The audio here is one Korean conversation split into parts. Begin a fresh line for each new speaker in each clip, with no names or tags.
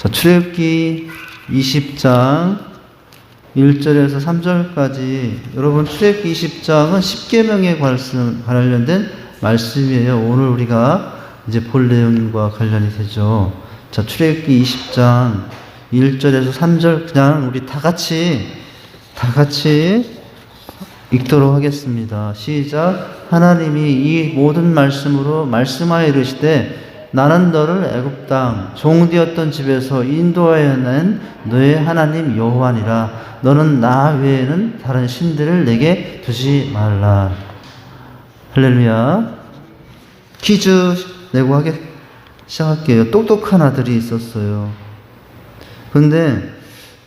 자, 출애굽기 20장 1절에서 3절까지 여러분 출애굽기 20장은 10계명에 관련된 말씀이에요. 오늘 우리가 이제 볼 내용과 관련이 되죠. 자, 출애굽기 20장 1절에서 3절 그냥 우리 다 같이 읽도록 하겠습니다. 시작. 하나님이 이 모든 말씀으로 말씀하여 이르시되 나는 너를 애굽 땅 종되었던 집에서 인도하여 낸 너의 하나님 여호와니라. 너는 나 외에는 다른 신들을 내게 두지 말라. 할렐루야. 퀴즈 내고 시작할게요. 똑똑한 아들이 있었어요. 근데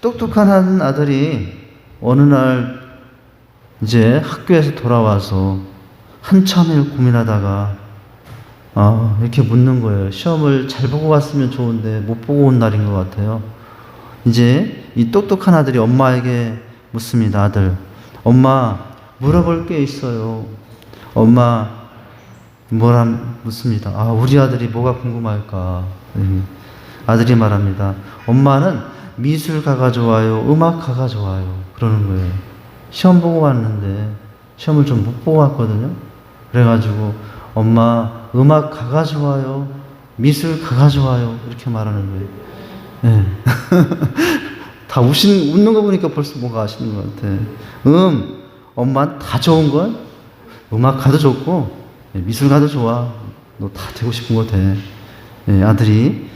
똑똑한 아들이 어느 날 이제 학교에서 돌아와서 한참을 고민하다가 이렇게 묻는 거예요. 시험을 잘 보고 왔으면 좋은데 못 보고 온 날인 것 같아요. 이제 이 똑똑한 아들이 엄마에게 묻습니다. 아들, 엄마 물어볼 게 있어요. 엄마 묻습니다. 우리 아들이 뭐가 궁금할까? 아들이 말합니다. 엄마는 미술가가 좋아요? 음악가가 좋아요? 그러는 거예요. 시험 보고 왔는데 시험을 좀 못 보고 왔거든요. 그래가지고 엄마 음악가가 좋아요? 미술가가 좋아요? 이렇게 말하는 거예요. 네. 다 웃는 거 보니까 벌써 뭔가 아시는 것 같아. 엄마는 다 좋은 걸? 음악가도 좋고 미술가도 좋아. 너 다 되고 싶은 거 돼. 네, 아들이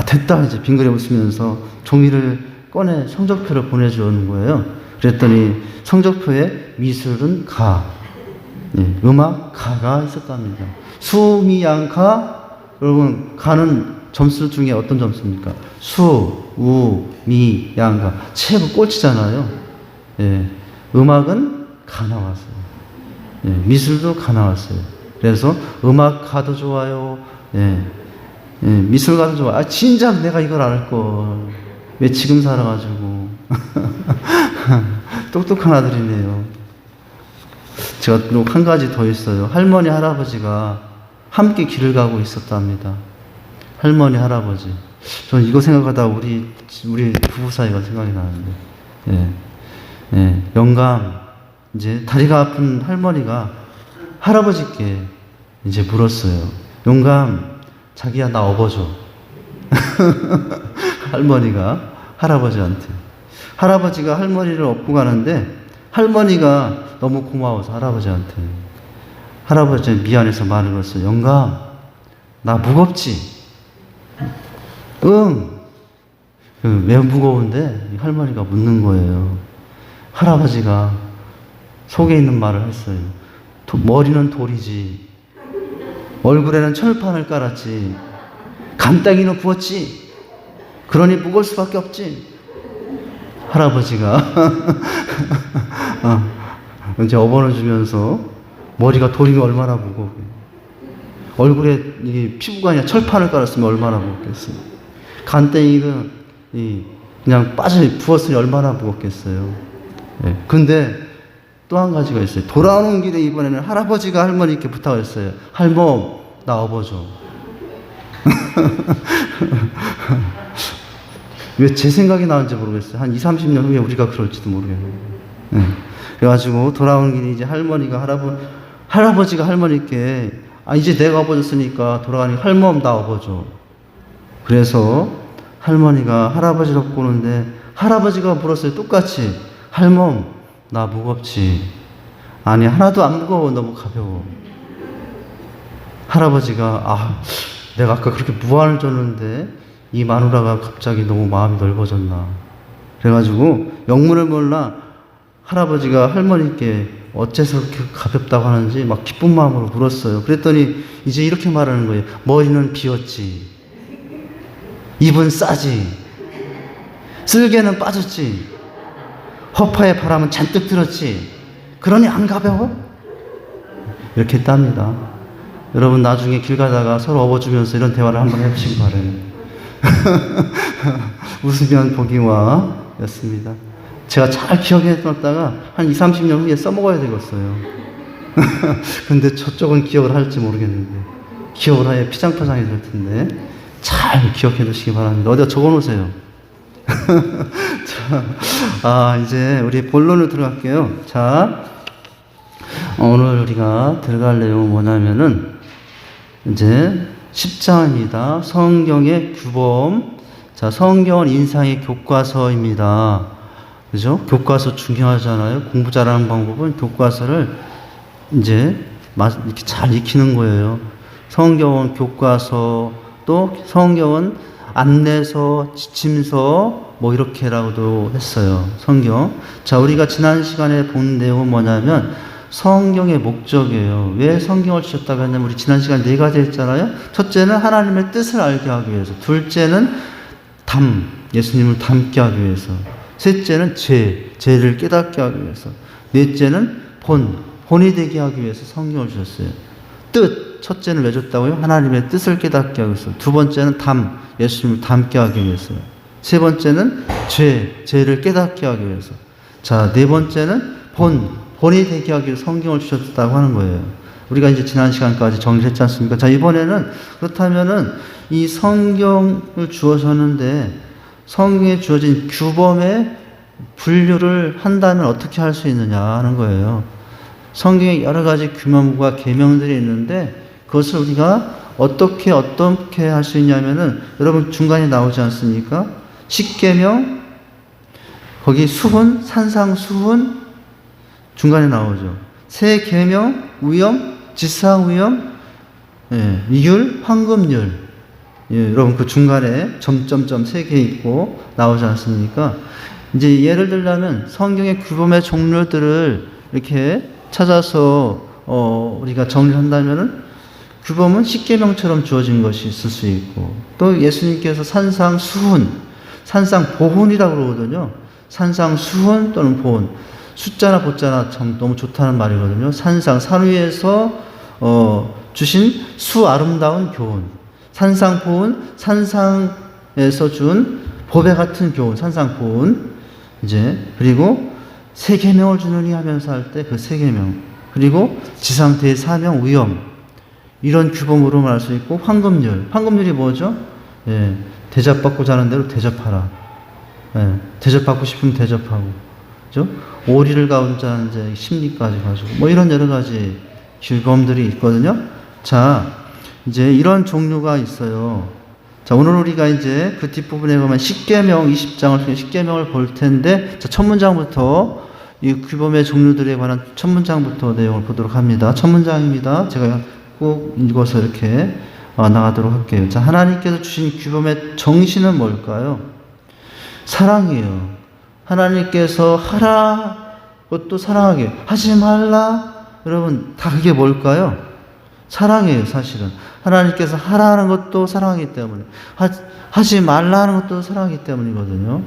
됐다 이제 빙그레 웃으면서 종이를 꺼내 성적표를 보내주는 거예요. 그랬더니 성적표에 미술은 가, 음악 가가 있었답니다. 수미양가. 여러분 가는 점수 중에 어떤 점수입니까? 수, 우, 미, 양가. 책은 꼴찌잖아요. 음악은 가 나왔어요. 미술도 가 나왔어요. 그래서 음악 가도 좋아요. 미술가도 좋아. 진작 내가 이걸 알걸. 왜 지금 살아가지고. 똑똑한 아들이네요. 제가 또 한 가지 더 있어요. 할머니, 할아버지가 함께 길을 가고 있었답니다. 할머니, 할아버지. 저는 이거 생각하다 우리 부부 사이가 생각이 나는데. 영감, 이제 다리가 아픈 할머니가 할아버지께 이제 물었어요. 영감, 자기야, 나 업어줘. 할머니가 할아버지한테. 할아버지가 할머니를 업고 가는데 할머니가 너무 고마워서 할아버지한테 미안해서 말을 걸었어요. 영감, 나 무겁지? 왜 무거운데? 할머니가 묻는 거예요. 할아버지가 속에 있는 말을 했어요. 머리는 돌이지, 얼굴에는 철판을 깔았지, 간땡이는 부었지, 그러니 무거울 수밖에 없지. 할아버지가 이제 업어를 주면서 머리가 돌이면 얼마나 무거워. 얼굴에 이게 피부가 아니라 철판을 깔았으면 얼마나 무겁겠어요. 간땡이는 그냥 부었으니 얼마나 무겁겠어요. 근데 또 한 가지가 있어요. 돌아오는 길에 이번에는 할아버지가 할머니께 부탁을 했어요. 할멈, 나 업어줘. 왜 제 생각이 나는지 모르겠어요. 한 20-30년 후에 우리가 그럴지도 모르겠네요. 그래가지고 돌아오는 길에 이제 할아버지가 할머니께 이제 내가 업어줬으니까 돌아가니 할멈 나 업어줘. 그래서 할머니가 할아버지를 업고 오는데 할아버지가 물었어요. 똑같이. 할멈, 나 무겁지? 아니, 하나도 안 무거워. 너무 가벼워. 할아버지가 내가 아까 그렇게 무안을 줬는데 이 마누라가 갑자기 너무 마음이 넓어졌나. 그래가지고 영문을 몰라 할아버지가 할머니께 어째서 그렇게 가볍다고 하는지 막 기쁜 마음으로 물었어요. 그랬더니 이제 이렇게 말하는 거예요. 머리는 비었지, 입은 싸지, 쓸개는 빠졌지, 허파에 바람은 잔뜩 들었지, 그러니 안 가벼워? 이렇게 했답니다. 여러분 나중에 길 가다가 서로 업어주면서 이런 대화를 한번 해보시기 바래요. 웃으면 보기와 였습니다. 제가 잘 기억해놨다가 한 20-30년 후에 써먹어야 되겠어요. 근데 저쪽은 기억을 할지 모르겠는데 기억을 하여 피장파장이 될 텐데 잘 기억해 두시기 바랍니다. 어디다 적어 놓으세요. 자, 이제 우리 본론으로 들어갈게요. 자, 오늘 우리가 들어갈 내용은 뭐냐면은, 이제 10장입니다. 성경의 규범. 자, 성경은 인상의 교과서입니다. 그죠? 교과서 중요하잖아요. 공부 잘하는 방법은 교과서를 이제 이렇게 잘 익히는 거예요. 성경은 교과서, 또 성경은 안내서, 지침서, 뭐 이렇게라고도 했어요. 성경. 자, 우리가 지난 시간에 본 내용은 뭐냐면 성경의 목적이에요. 왜 성경을 주셨다고 했냐면 우리 지난 시간에 4가지 했잖아요. 첫째는 하나님의 뜻을 알게 하기 위해서. 둘째는 예수님을 닮게 하기 위해서. 셋째는 죄를 깨닫게 하기 위해서. 넷째는 본이 되게 하기 위해서 성경을 주셨어요. 뜻, 첫째는 왜 줬다고요? 하나님의 뜻을 깨닫게 하기 위해서. 두 번째는 예수님을 닮게 하기 위해서. 세 번째는 죄를 깨닫게 하기 위해서. 자, 네 번째는 본이 되게 하기 위해서 성경을 주셨다고 하는 거예요. 우리가 이제 지난 시간까지 정리를 했지 않습니까? 자, 이번에는 그렇다면은 이 성경을 주어졌는데 성경에 주어진 규범의 분류를 한다면 어떻게 할 수 있느냐 하는 거예요. 성경에 여러 가지 규범과 계명들이 있는데 그것을 우리가 어떻게 할 수 있냐면은 여러분 중간에 나오지 않습니까? 십계명, 거기 산상수훈 중간에 나오죠. 세계명, 우영, 지상우영, 율, 황금율. 여러분 그 중간에 점점점 3개 있고 나오지 않습니까? 이제 예를 들자면 성경의 규범의 종류들을 이렇게 찾아서 우리가 정리를 한다면은 규범은 십계명처럼 주어진 것이 있을 수 있고, 또 예수님께서 산상보훈이라고 그러거든요. 산상수훈 또는 보훈. 숫자나 보자나 참 너무 좋다는 말이거든요. 산 위에서 주신 아름다운 교훈. 산상보훈, 산상에서 준 보배 같은 교훈, 산상보훈. 이제 그리고 세계명을 주느니 하면서 할 때 그 세계명. 그리고 지상 대사명 위엄. 이런 규범으로 말할 수 있고, 황금률이 뭐죠? 대접받고자 하는 대로 대접하라. 대접받고 싶으면 대접하고, 그죠? 오리를 가운데 하는 자 심리까지 가지고, 뭐 이런 여러 가지 규범들이 있거든요. 자, 이제 이런 종류가 있어요. 자, 오늘 우리가 이제 그 뒷부분에 보면 십계명 20장을 통해 십계명을 볼 텐데, 자, 첫 문장부터 이 규범의 종류들에 관한 첫 문장부터 내용을 보도록 합니다. 첫 문장입니다. 제가 꼭 읽어서 이렇게 나가도록 할게요. 자, 하나님께서 주신 규범의 정신은 뭘까요? 사랑이에요. 하나님께서 하라, 그것도 사랑하게. 하지 말라. 여러분, 다 그게 뭘까요? 사랑이에요, 사실은. 하나님께서 하라는 것도 사랑하기 때문에, 하지 말라는 것도 사랑하기 때문이거든요.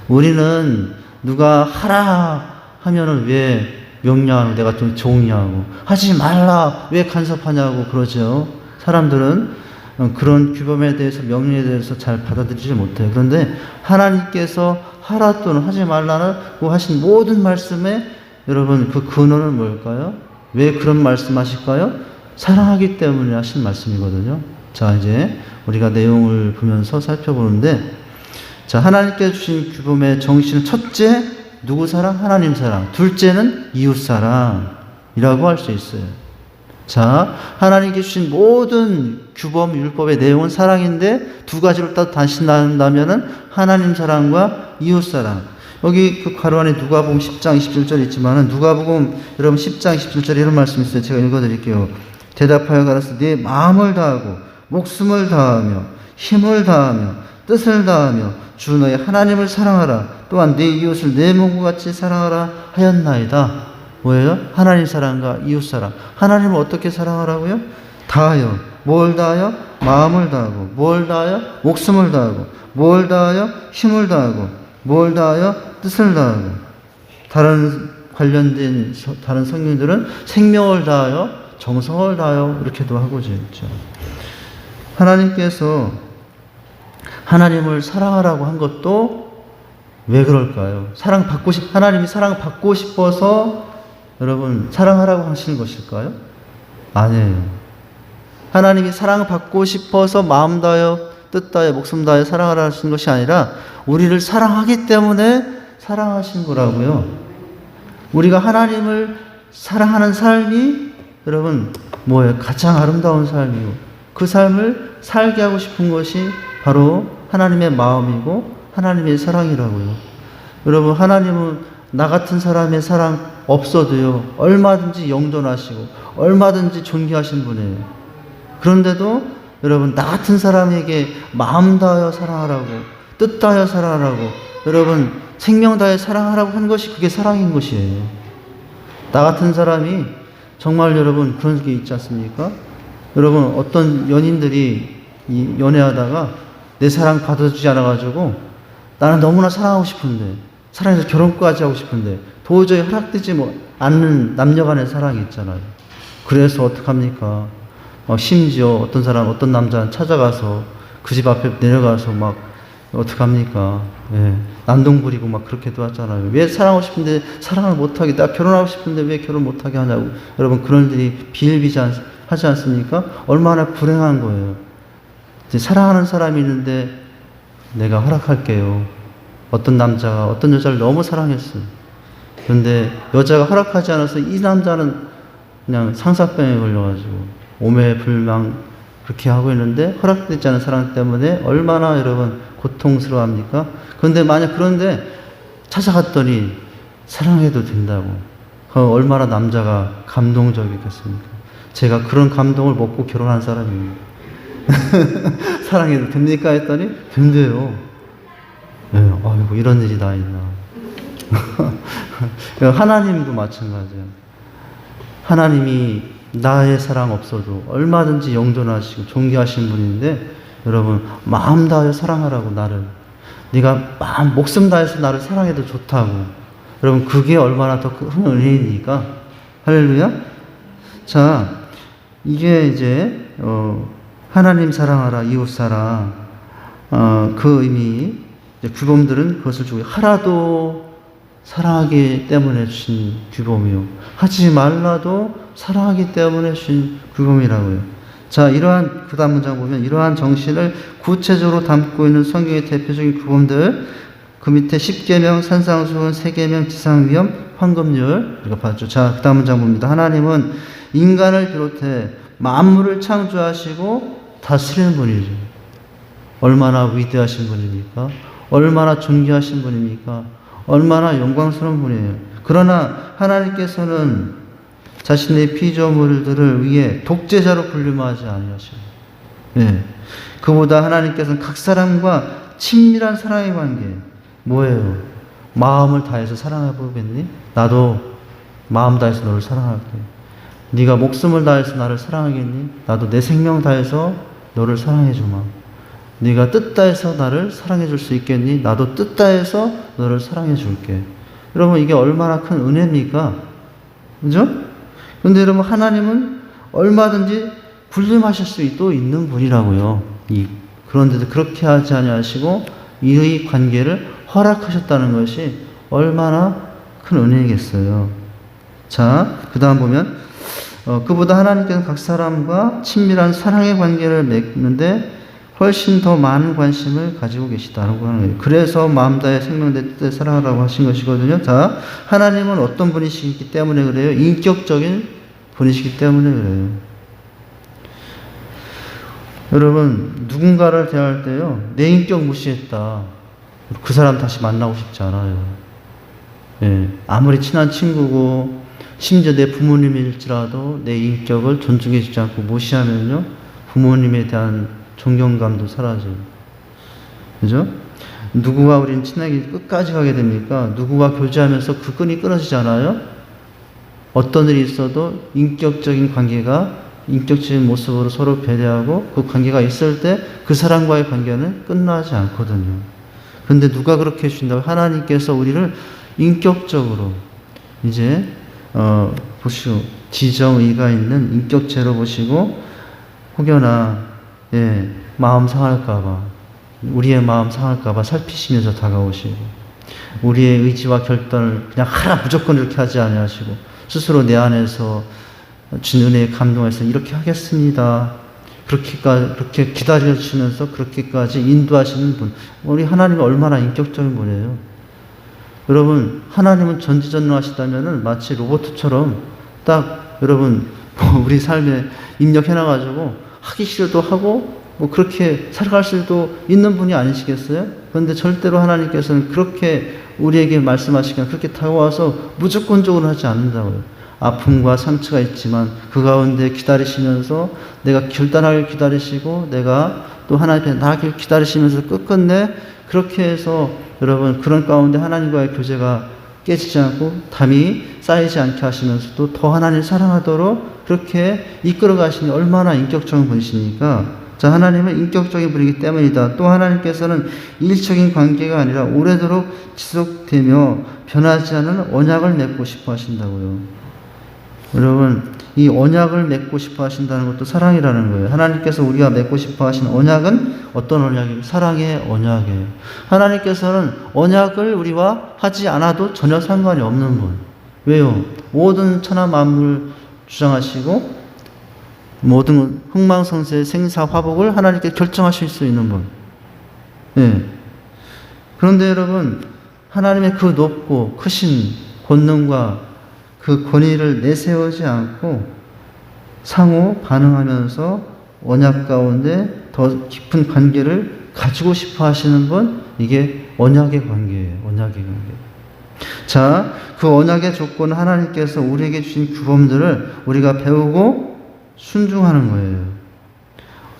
우리는 누가 하라 하면은 왜 명령하고 내가 좀 종이하고, 하지 말라 왜 간섭하냐고 그러죠. 사람들은 그런 규범에 대해서, 명령에 대해서 잘 받아들이지 못해요. 그런데 하나님께서 하라 또는 하지 말라는 그 하신 모든 말씀에 여러분 그 근원은 뭘까요? 왜 그런 말씀 하실까요? 사랑하기 때문에 하신 말씀이거든요. 자, 이제 우리가 내용을 보면서 살펴보는데, 자, 하나님께서 주신 규범의 정신은 첫째, 누구 사랑? 하나님 사랑. 둘째는 이웃 사랑이라고 할 수 있어요. 자, 하나님께 주신 모든 규범, 율법의 내용은 사랑인데 두 가지로 다시 나눈다면은 하나님 사랑과 이웃 사랑. 여기 그 가로 안에 누가복음 10장 27절 있지만은 누가복음 여러분 10장 27절에 이런 말씀이 있어요. 제가 읽어드릴게요. 대답하여 가라사대 네 마음을 다하고 목숨을 다하며 힘을 다하며 뜻을 다하며 주 너의 하나님을 사랑하라. 또한 네 이웃을 내 몸과 같이 사랑하라 하였나이다. 뭐예요? 하나님 사랑과 이웃 사랑. 하나님을 어떻게 사랑하라고요? 다하여. 뭘 다하여? 마음을 다하고. 뭘 다하여? 목숨을 다하고. 뭘 다하여? 힘을 다하고. 뭘 다하여? 뜻을 다하고. 관련된 다른 성경들은 생명을 다하여, 정성을 다하여 이렇게도 하고 있죠. 하나님께서 하나님을 사랑하라고 한 것도 왜 그럴까요? 하나님이 사랑받고 싶어서 여러분 사랑하라고 하시는 것일까요? 아니에요. 하나님이 사랑받고 싶어서 마음 다하여 뜻 다해 목숨 다해 사랑하라 하신 것이 아니라 우리를 사랑하기 때문에 사랑하신 거라고요. 우리가 하나님을 사랑하는 삶이 여러분 뭐예요? 가장 아름다운 삶이고 그 삶을 살게 하고 싶은 것이 바로 하나님의 마음이고 하나님의 사랑이라고요. 여러분 하나님은 나 같은 사람의 사랑 없어도요 얼마든지 영존하시고 얼마든지 존귀하신 분이에요. 그런데도 여러분 나 같은 사람에게 마음 다하여 사랑하라고 뜻 다하여 사랑하라고 여러분 생명 다하여 사랑하라고 한 것이 그게 사랑인 것이에요. 나 같은 사람이 정말 여러분 그런 게 있지 않습니까? 여러분 어떤 연인들이 연애하다가 내 사랑 받아주지 않아가지고 나는 너무나 사랑하고 싶은데 사랑해서 결혼까지 하고 싶은데 도저히 허락되지 않는 남녀간의 사랑이 있잖아요. 그래서 어떡합니까? 심지어 어떤 사람 어떤 남자는 찾아가서 그 집 앞에 내려가서 막 어떡합니까? 예, 난동 부리고 막 그렇게도 하잖아요. 왜 사랑하고 싶은데 사랑을 못하게, 나 결혼하고 싶은데 왜 결혼 못하게 하냐고. 여러분 그런 일이 비일비재하지 않습니까? 얼마나 불행한 거예요. 이제 사랑하는 사람이 있는데 내가 허락할게요. 어떤 남자가 어떤 여자를 너무 사랑했어요. 그런데 여자가 허락하지 않아서 이 남자는 그냥 상사병에 걸려가지고 오매불망 그렇게 하고 있는데 허락되지 않은 사랑 때문에 얼마나 여러분 고통스러워합니까? 그런데 만약 그런데 찾아갔더니 사랑해도 된다고. 그럼 얼마나 남자가 감동적이겠습니까? 제가 그런 감동을 먹고 결혼한 사람입니다. 사랑해도 됩니까? 했더니 된대요. 네, 아이고 이런 일이 다 있나. 하나님도 마찬가지예요. 하나님이 나의 사랑 없어도 얼마든지 영존하시고 존귀하신 분인데 여러분 마음 다하여 사랑하라고 나를 네가 마음 목숨 다해서 나를 사랑해도 좋다고. 여러분 그게 얼마나 더 큰 은혜입니까? 할렐루야. 자 이게 이제 하나님 사랑하라 이웃 사랑 그 의미 규범들은 그것을 주고 하라도 사랑하기 때문에 주신 규범이요 하지 말라도 사랑하기 때문에 주신 규범이라고요. 자 이러한 그 다음 문장 보면 이러한 정신을 구체적으로 담고 있는 성경의 대표적인 규범들 그 밑에 십계명, 산상수훈, 세계명, 지상위험, 황금률 이거 봤죠. 자 그 다음 문장 봅니다. 하나님은 인간을 비롯해 만물을 창조하시고 다스리는 분이죠. 얼마나 위대하신 분입니까? 얼마나 존귀하신 분입니까? 얼마나 영광스러운 분이에요. 그러나 하나님께서는 자신의 피조물들을 위해 독재자로 군림하지 아니하시고, 예. 그보다 하나님께서는 각 사람과 친밀한 사랑의 관계, 뭐예요? 마음을 다해서 사랑해 보겠니? 나도 마음 다해서 너를 사랑할게. 네가 목숨을 다해서 나를 사랑하겠니? 나도 내 생명 다해서 너를 사랑해 주마. 네가 뜻 다해서 나를 사랑해 줄 수 있겠니? 나도 뜻 다해서 너를 사랑해 줄게. 여러분 이게 얼마나 큰 은혜입니까? 그죠? 그런데 여러분 하나님은 얼마든지 군림하실 수도 있는 분이라고요. 그런데도 그렇게 하지 아니하시고 이 관계를 허락하셨다는 것이 얼마나 큰 은혜이겠어요. 자, 그 다음 보면 그보다 하나님께서는 각 사람과 친밀한 사랑의 관계를 맺는데 훨씬 더 많은 관심을 가지고 계시다고 하는 거예요. 그래서 마음 다해 생명 내 뜻에 사랑하라고 하신 것이거든요. 자, 하나님은 어떤 분이시기 때문에 그래요? 인격적인 분이시기 때문에 그래요. 여러분, 누군가를 대할 때요, 내 인격 무시했다. 그 사람 다시 만나고 싶지 않아요. 예, 아무리 친한 친구고, 심지어 내 부모님일지라도 내 인격을 존중해주지 않고 무시하면요, 부모님에 대한 존경감도 사라져요. 그죠? 누구와 우리는 친하게 끝까지 가게 됩니까? 누구와 교제하면서 그 끈이 끊어지잖아요? 어떤 일이 있어도 인격적인 관계가, 인격적인 모습으로 서로 배려하고 그 관계가 있을 때 그 사람과의 관계는 끝나지 않거든요. 근데 누가 그렇게 해주신다고? 하나님께서 우리를 인격적으로 이제, 보시고, 지정의가 있는 인격체로 보시고, 혹여나 예, 마음 상할까봐, 우리의 마음 상할까봐 살피시면서 다가오시고, 우리의 의지와 결단을 그냥 하라 무조건 이렇게 하지 아니하시고, 스스로 내 안에서 준 은혜에 감동해서 이렇게 하겠습니다. 그렇게 기다려주시면서 그렇게까지 인도하시는 분. 우리 하나님이 얼마나 인격적인 분이에요. 여러분, 하나님은 전지전능하시다면은 마치 로봇처럼 딱 여러분, 우리 삶에 입력해놔가지고 하기 싫어도 하고 그렇게 살아갈 수도 있는 분이 아니시겠어요? 그런데 절대로 하나님께서는 그렇게 우리에게 말씀하시거나 그렇게 다가와서 무조건적으로 하지 않는다고요. 아픔과 상처가 있지만 그 가운데 기다리시면서 내가 결단하길 기다리시고 내가 또 하나님께 나아가길 기다리시면서 끝끝내 그렇게 해서 여러분 그런 가운데 하나님과의 교제가 깨지지 않고 담이 쌓이지 않게 하시면서도 더 하나님을 사랑하도록 그렇게 이끌어 가시니 얼마나 인격적인 분이시니까. 자, 하나님은 인격적인 분이기 때문이다. 또 하나님께서는 일적인 관계가 아니라 오래도록 지속되며 변하지 않은 언약을 맺고 싶어 하신다고요. 여러분, 이 언약을 맺고 싶어 하신다는 것도 사랑이라는 거예요. 하나님께서 우리가 맺고 싶어 하신 언약은 어떤 언약이에요? 사랑의 언약이에요. 하나님께서는 언약을 우리와 하지 않아도 전혀 상관이 없는 분. 왜요? 모든 천하 만물 주장하시고 모든 흥망성쇠의 생사화복을 하나님께 결정하실 수 있는 분. 예. 그런데 여러분, 하나님의 그 높고 크신 권능과 그 권위를 내세우지 않고 상호 반응하면서 언약 가운데 더 깊은 관계를 가지고 싶어 하시는 분, 이게 언약의 관계예요. 언약의 관계. 자, 그 언약의 조건은 하나님께서 우리에게 주신 규범들을 우리가 배우고 순종하는 거예요.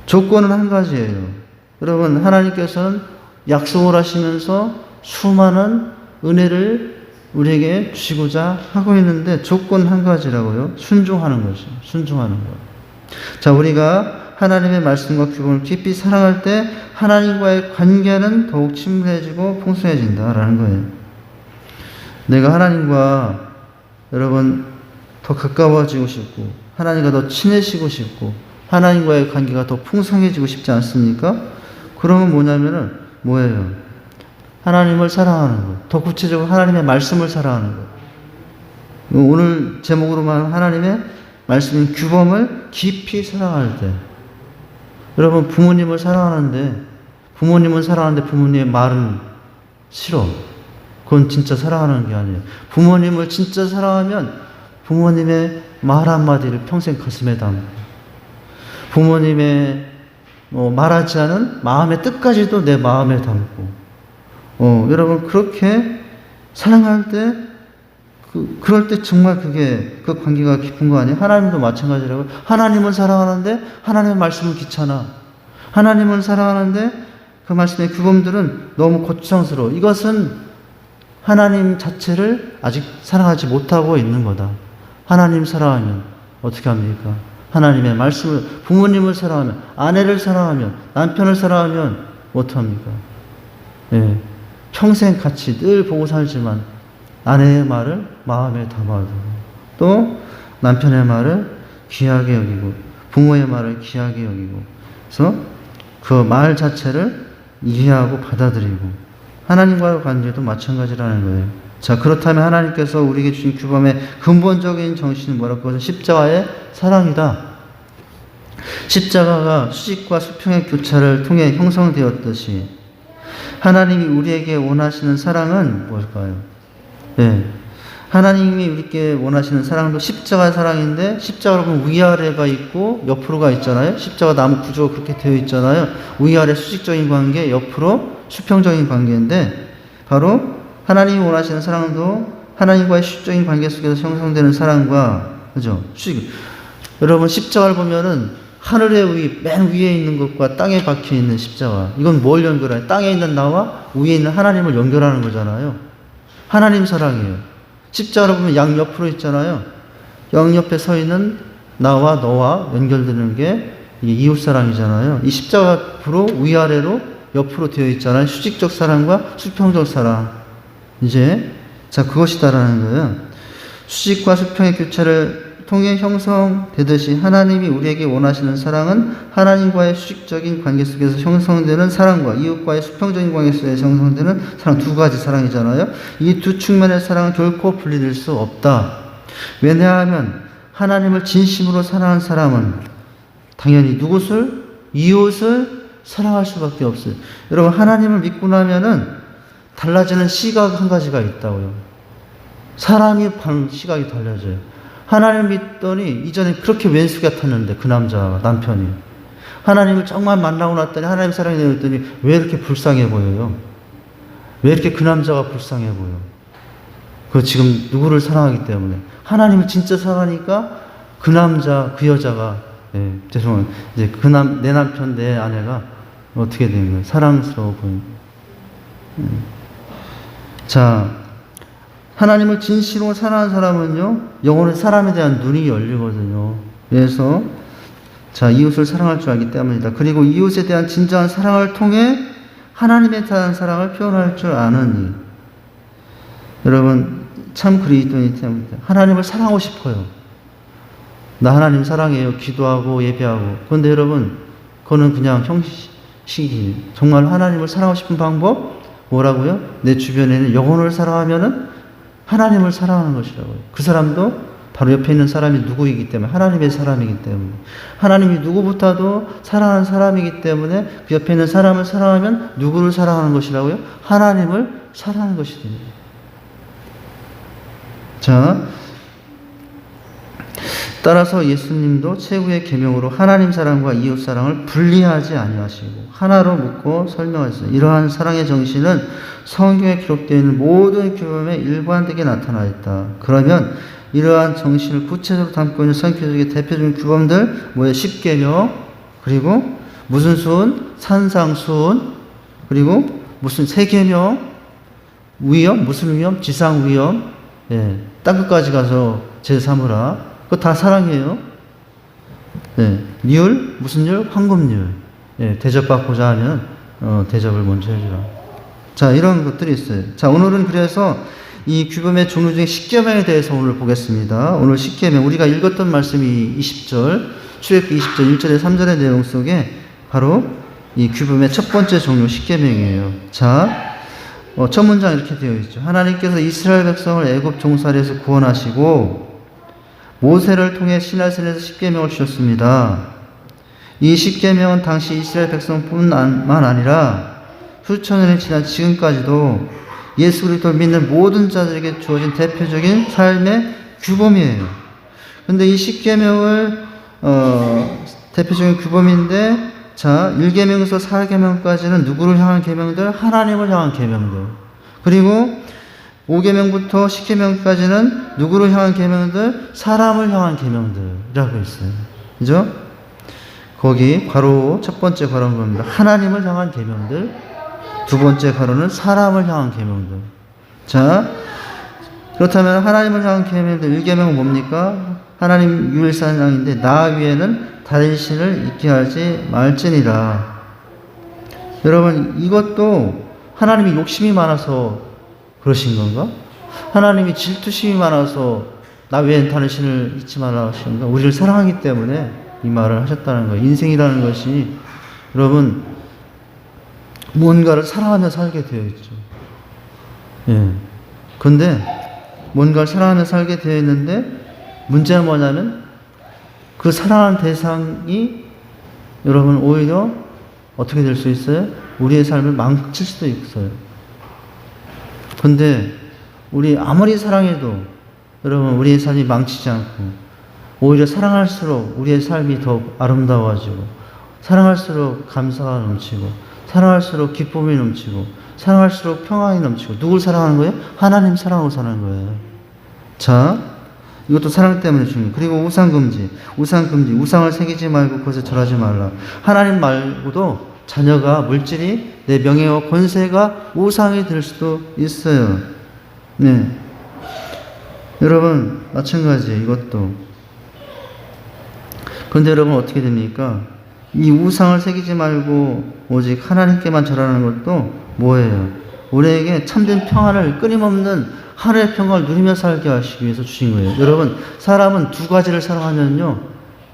조건은 한 가지예요. 여러분, 하나님께서는 약속을 하시면서 수많은 은혜를 우리에게 주시고자 하고 있는데 조건 한 가지라고요. 순종하는 거죠. 순종하는 거. 자, 우리가 하나님의 말씀과 규범을 깊이 사랑할 때 하나님과의 관계는 더욱 친밀해지고 풍성해진다라는 거예요. 내가 하나님과 여러분 더 가까워지고 싶고 하나님과 더 친해지고 싶고 하나님과의 관계가 더 풍성해지고 싶지 않습니까? 그러면 뭐예요? 하나님을 사랑하는 것. 더 구체적으로 하나님의 말씀을 사랑하는 것. 오늘 제목으로만 하나님의 말씀인 규범을 깊이 사랑할 때. 여러분, 부모님을 사랑하는데 부모님의 말은 싫어. 그건 진짜 사랑하는 게 아니에요. 부모님을 진짜 사랑하면 부모님의 말 한마디를 평생 가슴에 담고 부모님의 말하지 않은 마음의 뜻까지도 내 마음에 담고 여러분 그렇게 사랑할 때 그럴 때 정말 그 관계가 깊은 거 아니에요? 하나님도 마찬가지라고요. 하나님을 사랑하는데 하나님의 말씀은 귀찮아. 하나님을 사랑하는데 그 말씀의 규범들은 너무 거추장스러워. 이것은 하나님 자체를 아직 사랑하지 못하고 있는 거다. 하나님 사랑하면 어떻게 합니까? 하나님의 말씀을, 부모님을 사랑하면, 아내를 사랑하면, 남편을 사랑하면 어떡합니까? 예, 평생 같이 늘 보고 살지만 아내의 말을 마음에 담아두고 또 남편의 말을 귀하게 여기고 부모의 말을 귀하게 여기고 그래서 그 말 자체를 이해하고 받아들이고 하나님과의 관계도 마찬가지라는 거예요. 자, 그렇다면 하나님께서 우리에게 주신 규범의 근본적인 정신은 뭐라고? 그것은 십자가의 사랑이다. 십자가가 수직과 수평의 교차를 통해 형성되었듯이 하나님이 우리에게 원하시는 사랑은 뭘까요? 네. 하나님이 우리에게 원하시는 사랑도 십자가 사랑인데 십자가로 보면 위아래가 있고 옆으로가 있잖아요. 십자가 나무 구조가 그렇게 되어 있잖아요. 위아래 수직적인 관계, 옆으로 수평적인 관계인데 바로 하나님이 원하시는 사랑도 하나님과의 수직적인 관계 속에서 형성되는 사랑과 그죠? 수직. 여러분 십자가를 보면은 하늘의 맨 위에 있는 것과 땅에 박혀 있는 십자가. 이건 뭘 연결해요? 땅에 있는 나와 위에 있는 하나님을 연결하는 거잖아요. 하나님 사랑이에요. 십자가를 보면 양옆으로 있잖아요. 양옆에 서 있는 나와 너와 연결되는 게 이웃 사랑이잖아요. 이 십자가 앞으로 위아래로 옆으로 되어 있잖아요. 수직적 사랑과 수평적 사랑. 이제 자 그것이다라는 거예요. 수직과 수평의 교차를 통해 형성되듯이 하나님이 우리에게 원하시는 사랑은 하나님과의 수직적인 관계 속에서 형성되는 사랑과 이웃과의 수평적인 관계 속에서 형성되는 사랑, 두 가지 사랑이잖아요. 이 두 측면의 사랑은 결코 분리될 수 없다. 왜냐하면 하나님을 진심으로 사랑하는 사람은 당연히 누구를? 이웃을 사랑할 수밖에 없어요. 여러분, 하나님을 믿고 나면은 달라지는 시각 한 가지가 있다고요. 사람이 시각이 달라져요. 하나님을 믿더니 이전에 그렇게 왼수 같았는데 그 남편이 하나님을 정말 만나고 났더니 하나님 사랑이 되었더니 왜 이렇게 불쌍해 보여요? 왜 이렇게 그 남자가 불쌍해 보여? 그 지금 누구를 사랑하기 때문에 하나님을 진짜 사랑하니까 그 남자 그 여자가 죄송해요. 이제 내 남편 내 아내가 어떻게 된 거예요? 사랑스러워 보이는. 자, 하나님을 진실로 사랑하는 사람은요, 영혼의 사람에 대한 눈이 열리거든요. 그래서, 자, 이웃을 사랑할 줄 알기 때문이다. 그리고 이웃에 대한 진정한 사랑을 통해 하나님에 대한 사랑을 표현할 줄 아느니. 여러분, 참 그리스도인이 때문이다. 하나님을 사랑하고 싶어요. 나 하나님 사랑해요. 기도하고 예배하고. 그런데 여러분, 그거는 그냥 형식이. 정말 하나님을 사랑하고 싶은 방법? 뭐라고요? 내 주변에는 영혼을 사랑하면은 하나님을 사랑하는 것이라고요. 그 사람도 바로 옆에 있는 사람이 누구이기 때문에 하나님의 사람이기 때문에 하나님이 누구보다도 사랑하는 사람이기 때문에 그 옆에 있는 사람을 사랑하면 누구를 사랑하는 것이라고요? 하나님을 사랑하는 것이 됩니다. 자, 따라서 예수님도 최후의 계명으로 하나님 사랑과 이웃 사랑을 분리하지 아니하시고 하나로 묶고 설명하셨어요. 이러한 사랑의 정신은 성경에 기록되어 있는 모든 규범에 일관되게 나타나 있다. 그러면 이러한 정신을 구체적으로 담고 있는 성경의 대표적인 규범들 뭐예요? 십계명, 그리고 무슨 수은? 산상수은, 그리고 무슨 세계명, 위험, 무슨 위험? 지상위험, 땅끝까지 가서 제3으라. 그거 다 사랑이에요. 율, 무슨 율? 황금률. 대접받고자 하면 대접을 먼저 해주라. 자, 이런 것들이 있어요. 자, 오늘은 그래서 이 규범의 종류 중에 십계명에 대해서 오늘 보겠습니다. 오늘 십계명, 우리가 읽었던 말씀이 20절, 출애굽기 20절 1절에 3절의 내용 속에 바로 이 규범의 첫 번째 종류 십계명이에요. 자, 첫 문장 이렇게 되어 있죠. 하나님께서 이스라엘 백성을 애굽 종살이에서 구원하시고 모세를 통해 시내산에서 십계명을 주셨습니다. 이 십계명은 당시 이스라엘 백성뿐만 아니라 수천 년이 지난 지금까지도 예수 그리스도를 믿는 모든 자들에게 주어진 대표적인 삶의 규범이에요. 근데 이 십계명을 대표적인 규범인데, 자, 1계명에서 4계명까지는 누구를 향한 계명들? 하나님을 향한 계명들. 그리고 5계명부터 10계명까지는 누구를 향한 계명들? 사람을 향한 계명들이라고 있어요. 그죠? 거기 괄호 첫 번째 괄호는 겁니다. 하나님을 향한 계명들. 두 번째 괄호는 사람을 향한 계명들. 자, 그렇다면 하나님을 향한 계명들 1계명은 뭡니까? 하나님 유일사랑인데 나 위에는 다른 신을 있게 하지 말지니라. 여러분, 이것도 하나님이 욕심이 많아서 그러신 건가? 하나님이 질투심이 많아서 나 외엔 다른 신을 잊지 말라 하신 건가? 우리를 사랑하기 때문에 이 말을 하셨다는 거예요. 인생이라는 것이 여러분 뭔가를 사랑하며 살게 되어 있죠. 그런데 뭔가를 사랑하며 살게 되어 있는데 문제는 뭐냐면 그 사랑하는 대상이 여러분 오히려 어떻게 될 수 있어요? 우리의 삶을 망칠 수도 있어요. 근데 우리 아무리 사랑해도 여러분 우리의 삶이 망치지 않고 오히려 사랑할수록 우리의 삶이 더 아름다워지고 사랑할수록 감사가 넘치고 사랑할수록 기쁨이 넘치고 사랑할수록 평안이 넘치고 누굴 사랑하는 거예요? 하나님 사랑하고 사는 거예요. 자, 이것도 사랑 때문에 중요해요. 그리고 우상금지, 우상을 새기지 말고 그것에 절하지 말라. 하나님 말고도 자녀가 물질이 내 명예와 권세가 우상이 될 수도 있어요. 네. 여러분 마찬가지예요. 이것도. 그런데 여러분 어떻게 됩니까? 이 우상을 새기지 말고 오직 하나님께만 절하는 것도 뭐예요? 우리에게 참된 평안을 끊임없는 하늘의 평안을 누리며 살게 하시기 위해서 주신 거예요. 여러분 사람은 두 가지를 사랑하면요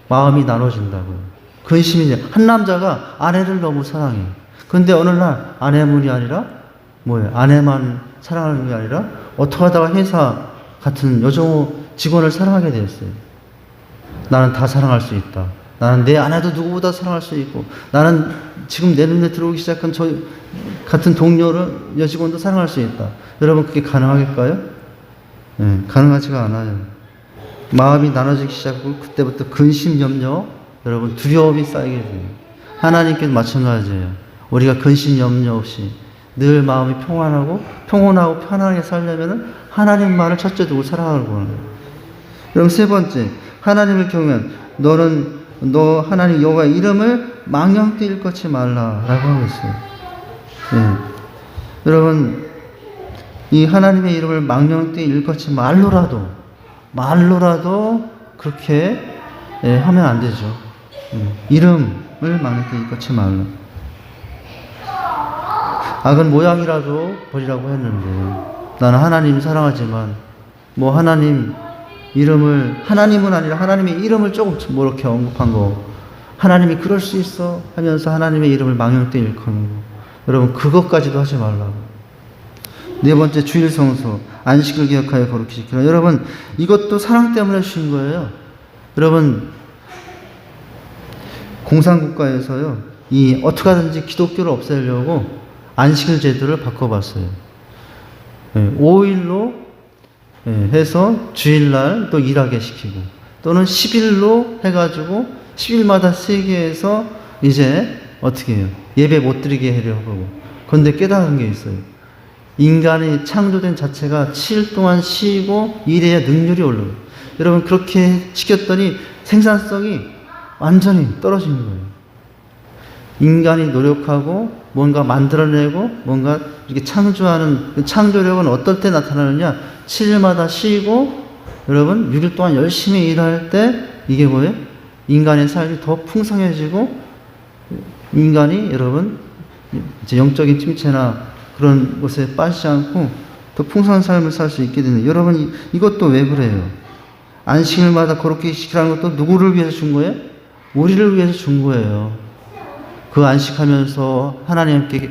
마음이 나눠진다고요. 근심이냐. 한 남자가 아내를 너무 사랑해요. 근데 어느 날 아내만이 아니라 뭐예요? 아내만 사랑하는 게 아니라 어떻게 하다가 회사 같은 여정호 직원을 사랑하게 되었어요. 나는 다 사랑할 수 있다. 나는 내 아내도 누구보다 사랑할 수 있고, 나는 지금 내 눈에 들어오기 시작한 저 같은 동료를, 여직원도 사랑할 수 있다. 여러분, 그게 가능하겠까요? 네, 가능하지가 않아요. 마음이 나눠지기 시작하고, 그때부터 근심, 염려, 여러분, 두려움이 쌓이게 돼요. 하나님께도 마찬가지예요. 우리가 근심, 염려 없이 늘 마음이 평안하고 편안하게 살려면 하나님만을 첫째 두고 살아가는 거예요. 그럼 세 번째, 하나님을 경외한 너 하나님 여호와의 이름을 망령되이 일컫지 말라라고 하고 있어요. 네. 여러분, 이 하나님의 이름을 망령되이 일컫지 말로라도 그렇게 하면 안 되죠. 이름을 망령되이 일컫지 말라. 악은 모양이라도 버리라고 했는데, 나는 하나님 사랑하지만 하나님은 아니라 하나님의 이름을 조금 이렇게 언급한 거, 하나님이 그럴 수 있어 하면서 하나님의 이름을 망령되이 일컫는 거, 여러분, 그것까지도 하지 말라고. 네 번째, 주일 성수, 안식을 기억하여 거룩히 지키라. 여러분, 이것도 사랑 때문에 주신 거예요. 여러분, 공산국가에서요, 어떻게 하든지 기독교를 없애려고 안식일 제도를 바꿔봤어요. 5일로 해서 주일날 또 일하게 시키고, 또는 10일로 해가지고 10일마다 세게 해서 이제 어떻게 해요? 예배 못 드리게 하려고. 그런데 깨달은 게 있어요. 인간이 창조된 자체가 7일 동안 쉬고 일해야 능률이 올라요. 여러분, 그렇게 시켰더니 생산성이 완전히 떨어지는 거예요. 인간이 노력하고 뭔가 만들어내고 뭔가 이렇게 창조하는 그 창조력은 어떨 때 나타나느냐? 7일마다 쉬고, 여러분, 6일 동안 열심히 일할 때 이게 뭐예요? 인간의 삶이 더 풍성해지고, 인간이 여러분 이제 영적인 침체나 그런 것에 빠지지 않고 더 풍성한 삶을 살 수 있게 되는. 여러분, 이것도 왜 그래요? 안식일마다 그렇게 시키라는 것도 누구를 위해서 준 거예요? 우리를 위해서 준 거예요. 그 안식하면서 하나님께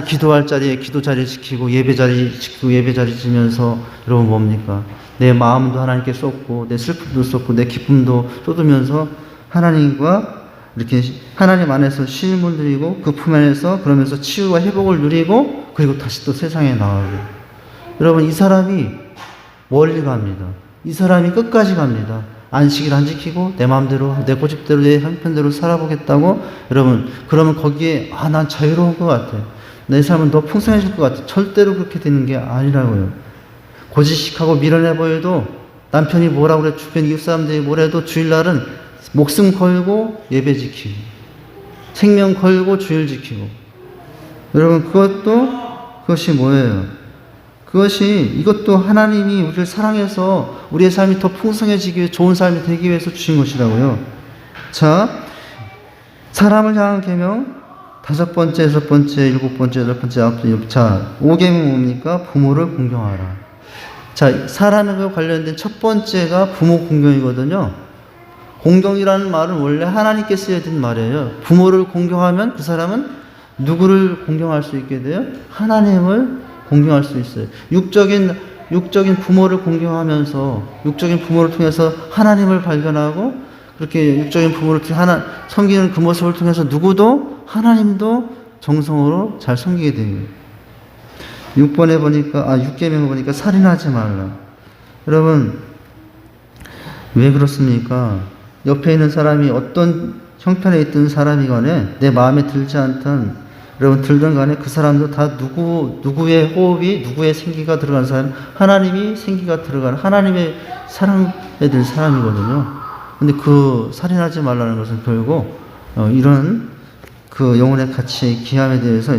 기도할 자리에 기도 자리 지키고, 예배 자리 지키고, 예배 자리 지면서, 여러분 뭡니까? 내 마음도 하나님께 쏟고, 내 슬픔도 쏟고, 내 기쁨도 쏟으면서 하나님과 이렇게 하나님 안에서 쉼을 누리고, 그 품 안에서 그러면서 치유와 회복을 누리고, 그리고 다시 또 세상에 나가고. 여러분, 이 사람이 멀리 갑니다. 이 사람이 끝까지 갑니다. 안식일 안 지키고 내 마음대로, 내 고집대로, 내 형편대로 살아보겠다고. 여러분, 그러면 거기에 난 자유로울 것 같아, 내 삶은 더 풍성해질 것 같아. 절대로 그렇게 되는 게 아니라고요. 고지식하고 미련해 보여도, 남편이 뭐라고 그래, 주변 이웃 사람들이 뭐래도 주일날은 목숨 걸고 예배 지키고, 생명 걸고 주일 지키고. 여러분, 그것이 뭐예요? 이것도 하나님이 우리를 사랑해서 우리의 삶이 더 풍성해지기 위해, 좋은 삶이 되기 위해서 주신 것이라고요. 자, 사람을 향한 계명, 5번째, 6번째, 7번째, 8번째. 자, 5계명 뭡니까? 부모를 공경하라. 자, 사람과 관련된 첫 번째가 부모 공경이거든요. 공경이라는 말은 원래 하나님께 쓰여야 되는 말이에요. 부모를 공경하면 그 사람은 누구를 공경할 수 있게 돼요? 하나님을 공경할 수 있어요. 육적인 부모를 공경하면서, 육적인 부모를 통해서 하나님을 발견하고, 그렇게 육적인 부모를 섬기는 그 모습을 통해서 누구도, 하나님도 정성으로 잘 섬기게 돼요. 6계명에 보니까 살인하지 말라. 여러분, 왜 그렇습니까? 옆에 있는 사람이 어떤 형편에 있던 사람이건에 내 마음에 들지 않던, 여러분, 들던 간에 그 사람도 다 누구의 호흡이, 누구의 생기가 들어간 사람, 하나님이 생기가 들어간, 하나님의 사랑에 될 사람이거든요. 근데 그 살인하지 말라는 것은 결국 이런 그 영혼의 가치의 귀함에 대해서,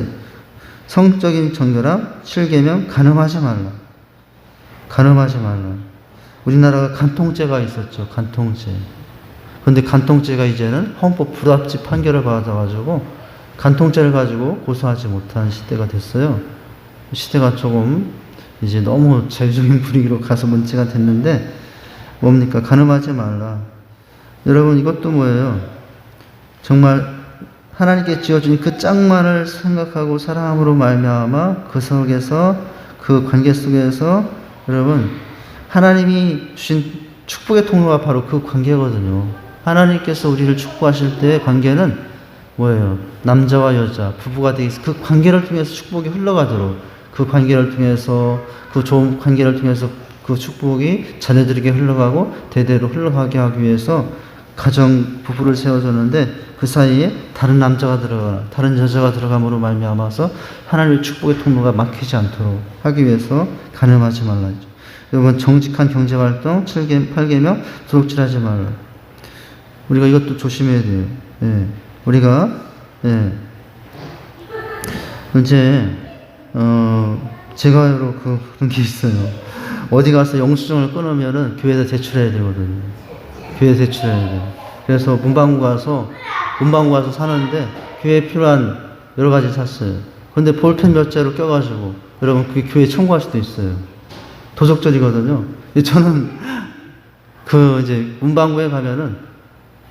성적인 정결함, 7계명, 간음하지 말라. 우리나라가 간통죄가 있었죠. 간통죄. 그런데 간통죄가 이제는 헌법 불합치 판결을 받아가지고 간통죄를 가지고 고소하지 못하는 시대가 됐어요. 시대가 조금 이제 너무 자유적인 분위기로 가서 문제가 됐는데, 뭡니까? 간음하지 말라. 여러분, 이것도 뭐예요? 정말 하나님께 지어준 그 짝만을 생각하고 사랑함으로 말미암아 그 속에서, 그 관계 속에서, 여러분, 하나님이 주신 축복의 통로가 바로 그 관계거든요. 하나님께서 우리를 축복하실 때의 관계는 뭐예요? 남자와 여자, 부부가 되기 위해서 그 관계를 통해서 축복이 흘러가도록, 그 관계를 통해서, 그 좋은 관계를 통해서 그 축복이 자녀들에게 흘러가고 대대로 흘러가게 하기 위해서 가정, 부부를 세워줬는데 그 사이에 다른 남자가 들어가거나 다른 여자가 들어감으로 말미암아서 하나님의 축복의 통로가 막히지 않도록 하기 위해서 간음하지 말라. 여러분, 정직한 경제활동 7개, 8계명 도둑질하지 말라. 우리가 이것도 조심해야 돼요. 예. 우리가 이제 제가 여러 그런 게 있어요. 어디 가서 영수증을 끊으면은 교회에다 제출해야 되거든요. 교회에 제출해야 돼요. 그래서 문방구 가서 사는데 교회에 필요한 여러 가지 샀어요. 근데 볼펜 몇 자루 껴가지고 여러분 그게 교회에 청구할 수도 있어요. 도적절이거든요. 저는 이제 문방구에 가면은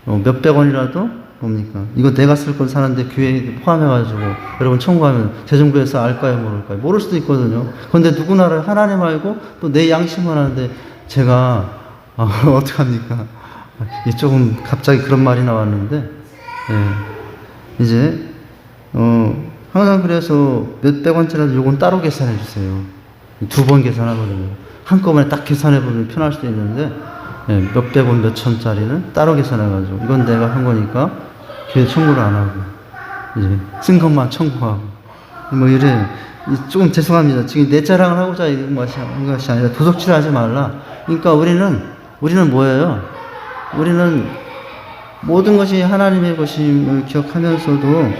몇백 원이라도 뭡니까? 이거 내가 쓸 건 사는데 교회에 포함해가지고 여러분 청구하면 재정부에서 알까요, 모를까요? 모를 수도 있거든요. 그런데 누구나 하나님 알고 또 내 양심만 하는데 제가 어떡합니까? 조금 갑자기 그런 말이 나왔는데, 이제 항상 그래서 몇백 원짜리라도 요건 따로 계산해 주세요. 2번 계산하거든요. 한꺼번에 딱 계산해 보면 편할 수도 있는데, 몇백 원, 몇천짜리는 따로 계산해가지고 이건 내가 한 거니까 교회 청구를 안 하고 이제 쓴 것만 청구하고 뭐 이래. 조금 죄송합니다. 지금 내 자랑을 하고자 이런 것이 아니라 도둑질하지 말라. 그러니까 우리는 뭐예요? 우리는 모든 것이 하나님의 것임을 기억하면서도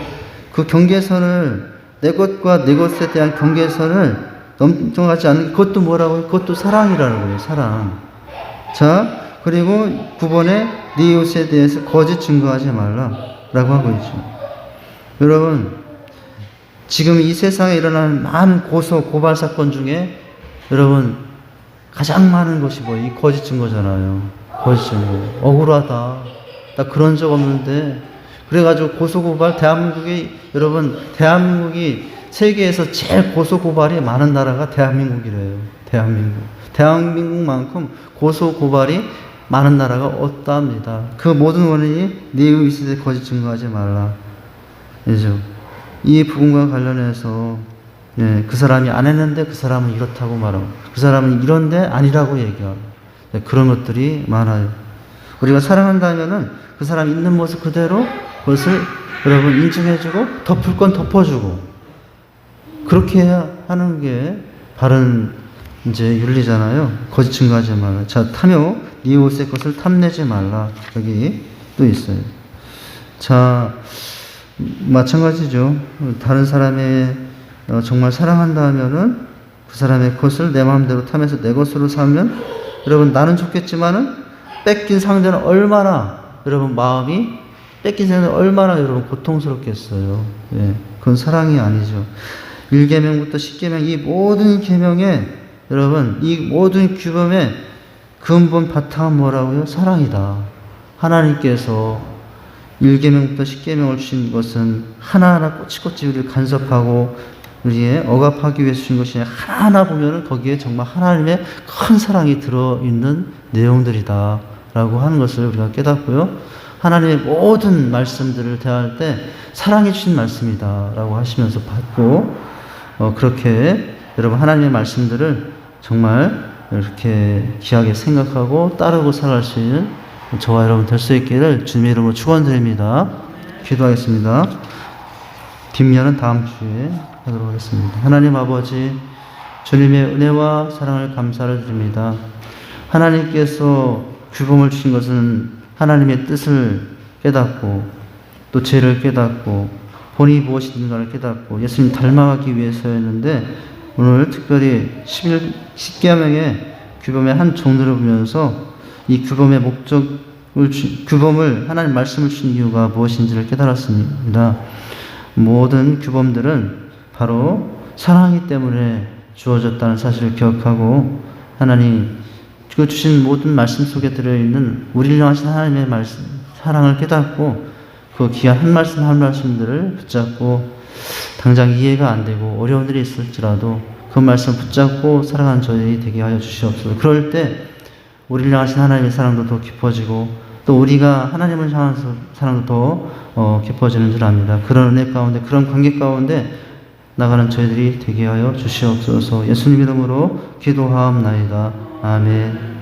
그 경계선을, 내 것과 내 것에 대한 경계선을 넘어가지 않는, 그것도 뭐라고요? 그것도 사랑이라는 거예요. 사랑. 자, 그리고 9번에 네 이웃에 대해서 거짓 증거하지 말라라고 하고 있죠. 여러분, 지금 이 세상에 일어나는 많은 고발 사건 중에 여러분 가장 많은 것이 이 거짓 증거잖아요. 거짓 증거. 억울하다. 나 그런 적 없는데. 그래가지고 고소고발, 대한민국이 세계에서 제일 고소고발이 많은 나라가 대한민국이래요. 대한민국만큼 고소고발이 많은 나라가 없답니다. 그 모든 원인이 네 이웃에 대해 거짓 증거하지 말라. 이죠. 이 부분과 관련해서 그 사람이 안 했는데 그 사람은 이렇다고 말하고 그 사람은 이런데 아니라고 얘기하고 그런 것들이 많아요. 우리가 사랑한다면은 그 사람 있는 모습 그대로 그것을 여러분 인증해주고 덮을 건 덮어주고 그렇게 해야 하는 게 바른 이제 윤리잖아요. 거짓 증거하지 말라. 자, 탐욕, 네 이웃의 것을 탐내지 말라. 여기 또 있어요. 자, 마찬가지죠. 다른 사람의 정말 사랑한다 하면은 그 사람의 것을 내 마음대로 탐해서 내 것으로 삼으면 여러분 나는 좋겠지만은 뺏긴 상대는 얼마나 여러분 마음이 뺏긴 상대는 얼마나 여러분 고통스럽겠어요. 그건 사랑이 아니죠. 1계명부터 10계명 이 모든 계명에 여러분 이 모든 규범의 근본 바탕은 뭐라고요? 사랑이다. 하나님께서 1계명부터 10계명을 주신 것은 하나하나 꼬치꼬치 우리를 간섭하고 우리의 억압하기 위해서 주신 것이 하나하나 보면은 거기에 정말 하나님의 큰 사랑이 들어있는 내용들이다 라고 하는 것을 우리가 깨닫고요. 하나님의 모든 말씀들을 대할 때 사랑해 주신 말씀이다 라고 하시면서 받고 그렇게 여러분 하나님의 말씀들을 정말 이렇게 귀하게 생각하고 따르고 살아갈 수 있는 저와 여러분 될 수 있기를 주님의 이름으로 축원드립니다. 기도하겠습니다. 뒷면은 다음 주에 하도록 하겠습니다. 하나님 아버지, 주님의 은혜와 사랑을 감사를 드립니다. 하나님께서 규범을 주신 것은 하나님의 뜻을 깨닫고 또 죄를 깨닫고 본이 무엇인가를 깨닫고 예수님 닮아가기 위해서였는데 오늘 특별히 10계명의 규범의 한 종들을 보면서 이 규범의 규범을 하나님 말씀을 주신 이유가 무엇인지를 깨달았습니다. 모든 규범들은 바로 사랑이기 때문에 주어졌다는 사실을 기억하고 하나님 그 주신 모든 말씀 속에 들어있는 우리를 향하신 하나님의 말씀, 사랑을 깨닫고 그 귀한 한 말씀 한 말씀들을 붙잡고 당장 이해가 안 되고 어려운 일이 있을지라도 그 말씀 붙잡고 살아가는 저희 되게 하여 주시옵소서. 그럴 때 우리를 향하신 하나님의 사랑도 더 깊어지고 또 우리가 하나님을 향한 사랑도 더 깊어지는 줄 압니다. 그런 은혜 가운데, 그런 관계 가운데 나가는 저희들이 되게 하여 주시옵소서. 예수님 이름으로 기도하옵나이다. 아멘.